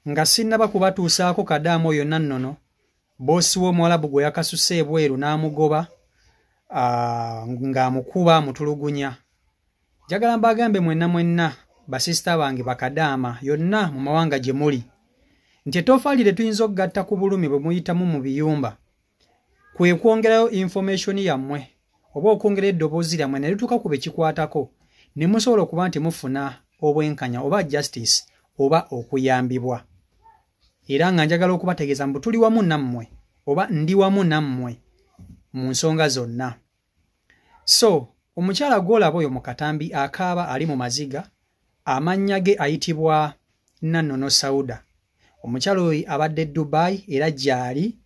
nga sinnaba kubatuusaako kadaamu oyo nannono boosi w'Omuwarabu gwe yakasusse ebweru n'amugoba ng'amukuba amutulugunya. Njagala mbagambe mwenna basisita bange bakadaama yonna mu mawanga gye muli nti ettoffaali lye tuyinza okugatta ku bulumi bwe muyitamu mu biyumba kwe kwongerayo information yammwe oba okwongera eddoboozi lyammwe ne lituuka ku be kikwatako ne musobola okuba nti mufuna obwenkanya oba justice oba okuyambibwa. Era nga njagala okubategeeza mbu tuli wamu nammwe oba ndi wamu nammwe mu nsonga zonna. So omukyala gw'olaba oyo mu katambi akaaba ali mu maziga amannya ge ayitibwa Nannono Sauda. Omukyala oyo abadde Dubai era gyali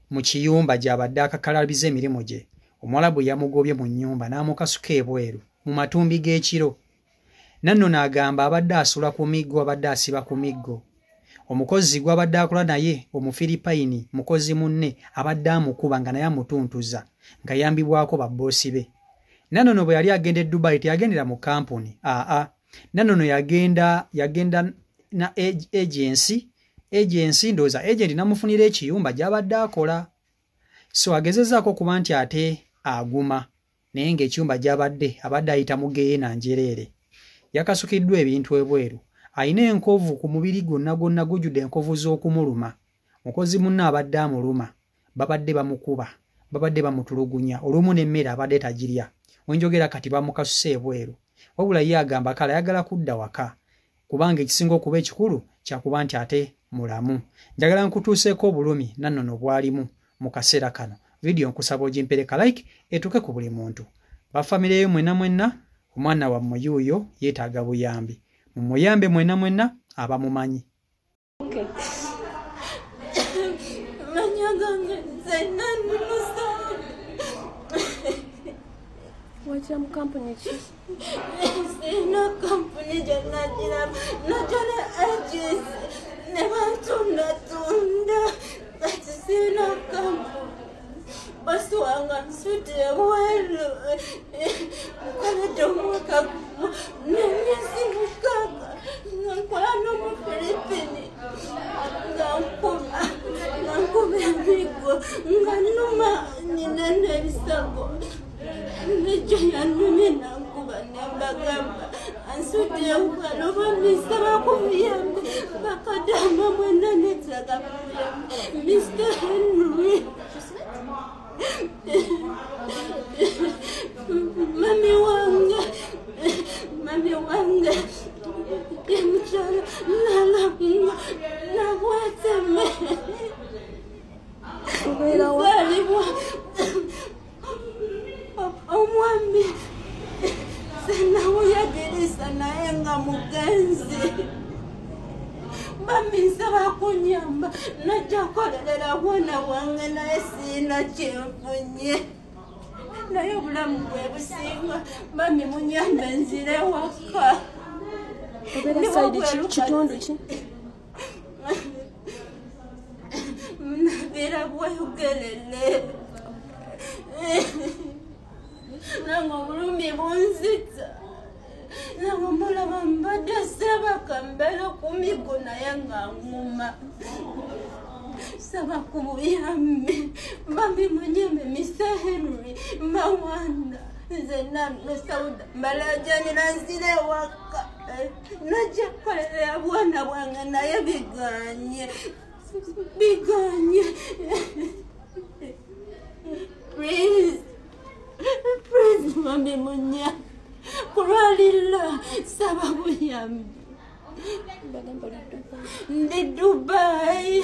mu kiyumba gy'abadde akakalabiza emirimu gye. Omuwarabu yamugobye mu nnyumba n'amukasuka ebweru mu matumbi g'ekiro. Nannono agamba abadde asula ku miggo, abadde asiba ku miggo. Omukozi gw'abadde akola naye Omufiripayini mukozi munne abadde amukuba nga naye amutuntuza nga yambibwako babboosi be. Nannono bwe yali agenda e Dubai teyagendera mu kampuni. Nannono yagenda na agency ndowooza agent namufunira ekiyumba gy'abadde akola. So agezezaako okuba nti ate aguma naye ng'ekiyumba gy'abadde ayita mugeyeena njereere. Yakasukiddwa ebintu ebweru. Ayina enkovu ku mubiri gwonna gujjudde enkovu z'okumuluma. Mukozi munne abadde amuluma. Babadde bamukuba. Babadde bamutulugunya. Olumu n'emmere abadde tagirya. Wenjogera kati bamukasusa ebweru. Wabula ye agamba kale ayagala kudda waka. Kubanga ekisinga okuba ekikulu kyakuba nti ate mulamu. Njagala nkutuuseeko obulumi Nannono bwalimu mu kaseera kano. Video nkusaba ogimpereka like etuuke ku buli muntu. Bafamire yo mwenna omwana wammwe yuuyo yeetaaga buyambi. Mumuyambe mwenna abamumanyi. Okay. What's your company? No company najana agency never tunda that's no company basi wanga nsute welo kana domo ka nyesi mukaka nkwano mu Philippines ngankuma amigo nganuma ninene bisago nejo yanumi nankuba nembagamba ansute walo misaba kumuyambe bakadama mwena netsaga Mr. Henry Mami wanga imchala na wateme omwami sana uyadirisa naye nga mugenzi mami nsaba kunyamba najja kukolerera bwana bwange naye siina kyenfunye naye obulamu bwe businga mami munyambe nzire waka kitundu ki nabeera bweyogerere nange obulumi bunzita nange mulaba mbadde sebaka mbeera ku migo naye nga nguma saba ku buyambi mami munyembe Mr. Henry Mawanda nze Nannono Sauda mbalajanira nzire waka najja kukolerera bwana bwange naye biganye please mami munya kuralila saba buyambi ndi Dubai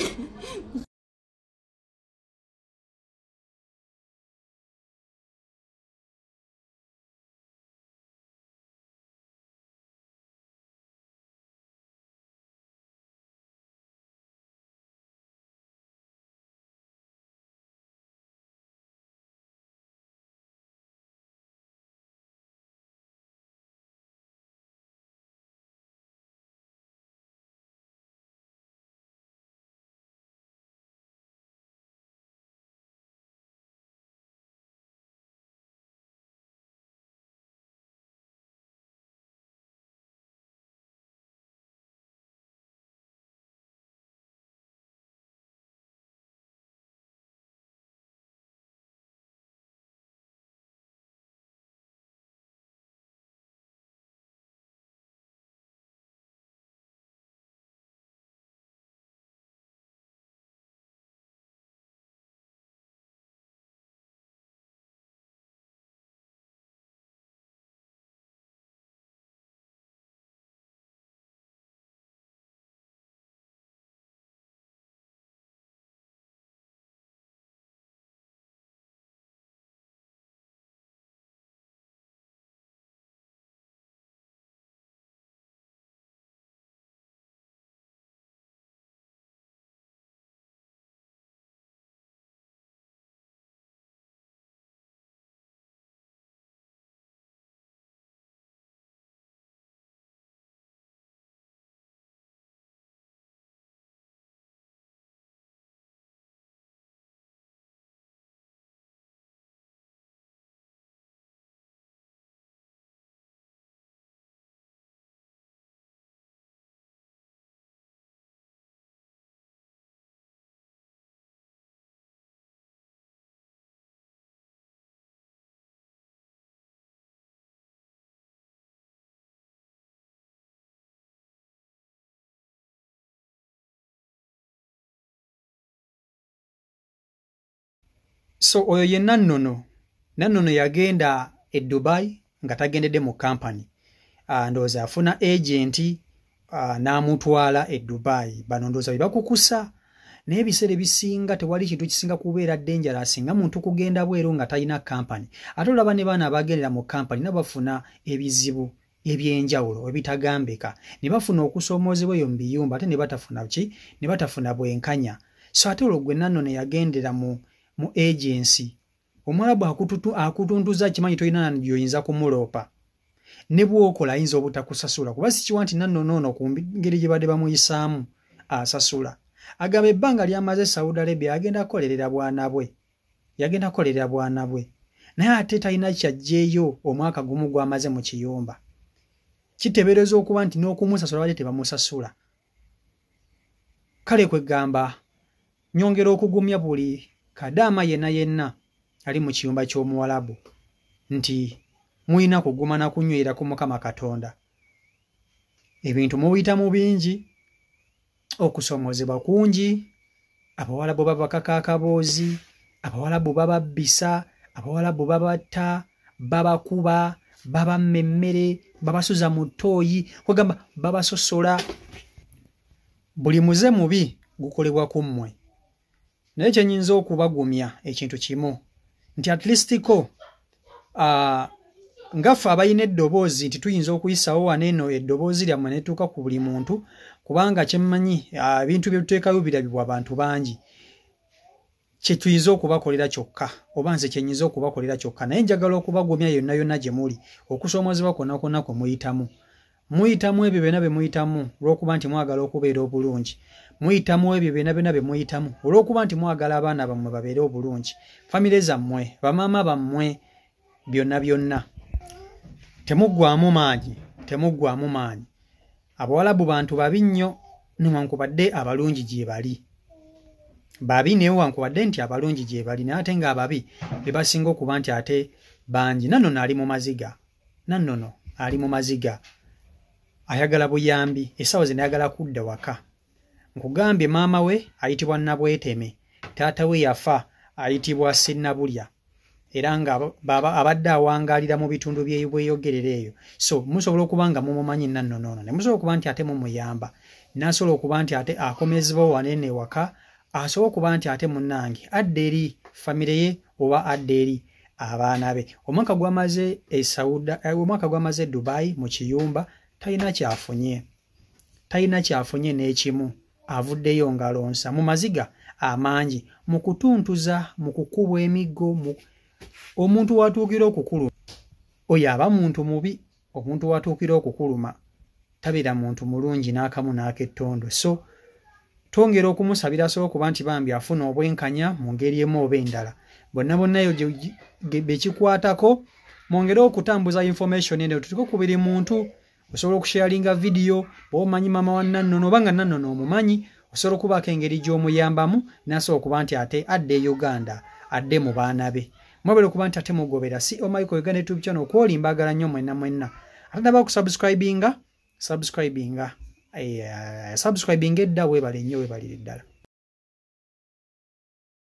So oyo ye Nannono yagenda e Dubai nga tagendedde mu company. Ndowooza afuna agenti n'amutwala e Dubai. Bano ndowooza bakukusa naye ebiseera ebisinga tewali kintu kisinga kubeera dangerous nga muntu kugenda bweru nga talina company. Ate olaba ne baana abagendera mu company nabo bafuna ebizibu ebyenjawulo ebitagambika. Ne bafuna okusoomoozebwa eyo mu biyumba ate ne batafuna ki? Ne batafuna bwenkanya. So ate olwo gwe Nannono yagendera mu agency. Omwalabu akutuntuza kimanyi tolina gy'oyinza kumuloopa. Ne bw'okola ayinza obutakusasula kuba sikiwa nti Nannono ku ngeri gye badde bamuyisaamu asasula. Agamba ebbanga lyamaze Saudi Arabia agenda kukolerera bwana bwe. Naye ate talina kyajjeeyo omwaka gumu gwamaze mu kiyumba. Kiteebereza okuba nti n'okumusasula badde tebamusasula. Kale kwegamba nyongera okugumya buli kadaama yenna ali mu kiyumba ky'Omuwalabu nti muyina kuguma na kunywera ku Mukama Katonda. Ebintu mubiyita mu bingi, okusoomozebwa kungi, Abawalabu babakaka akaboozi, Abawalabu bababbisa, Abawalabu babatta, babakuba, babammemmere, babasuza mu ttooyi, kwegamba babasosola. Buli muze mubi gukolebwa ku mmwe. Naye kyenyinza okubagumya ekintu kimu nti at least ko ngaffe abayina eddoboozi nti tuyinza okuyisawo waneeno eddoboozi lyammwe netuuka ku buli muntu kubanga kyemmanyi ebintu bye tuteekayo birabibwa abantu bangi. Kye tuyinza okubakolera kyokka oba nze kyenyinza okubakolera kyokka naye njagala okubagumya yonna gye muli okusoomoozebwa kwonna kwe muyitamu ebyo byonna bye muyitamu olw'okuba nti mwagala okubeera obulungi. Muyitamu ebyo byonna bye muyitamu olw'okuba nti mwagala abaana bammwe babeere obulungi, famire zammwe, bamaama bammwe, byonna. Temuggwaamu maanyi. Abawalabu bantu babi nnyo newankubadde abalungi gye bali. Babi newankubadde nti abalungi gye bali naye ate ng'ababi be basinga okuba nti ate bangi. Nannono ali mu maziga. Ayagala buyambi, essaawa zino ayagala kudda waka. Nkugambye maama we ayitibwa Nabweteme, taata we yafa ayitibwa Sinnabulya. Era nga abadde awangaalira mu bitundu by'ebweyogerera eyo. So musobola okuba nga mumumanyi Nannono, ne musobola okuba nti ate mumuyamba. Nasobola okuba nti ate akomezebwa waneene ewaka, asobola okuba nti ate munnange adda eri famire ye oba adda eri abaana be. Omwaka gwamaze Dubai mu kiyumba talina kyafunye n'ekimu. Avuddeyo ng'alonsa mu maziga amangi, mu kutuntuza, mu kukubwa emiggo. Omuntu watuukira okukuluma oyo aba muntu mubi. Omuntu watuukira okukuluma tabeera muntu mulungi n'akamu n'akettondo. So twongera okumusabira asobola okuba nti bambi afuna obwenkanya mu ngeri emu oba endala. Bonna eyo bekikwatako mwongere okutambuza information eno tuliko ku buli muntu. Osobola okusharinga video bw'omanyi maama wa Nannono oba nga Nannono omumanyi, osobola okubaako engeri gy'omuyambamu n'asobola okuba nti ate adde e Uganda, adde mu baana be. Mwabere okuba nti ate mugobera Michael Uganda YouTube channel kwoli mbagala nnyo mwenna. Ate naba subscribinga edda weebale nnyo weebalire ddala.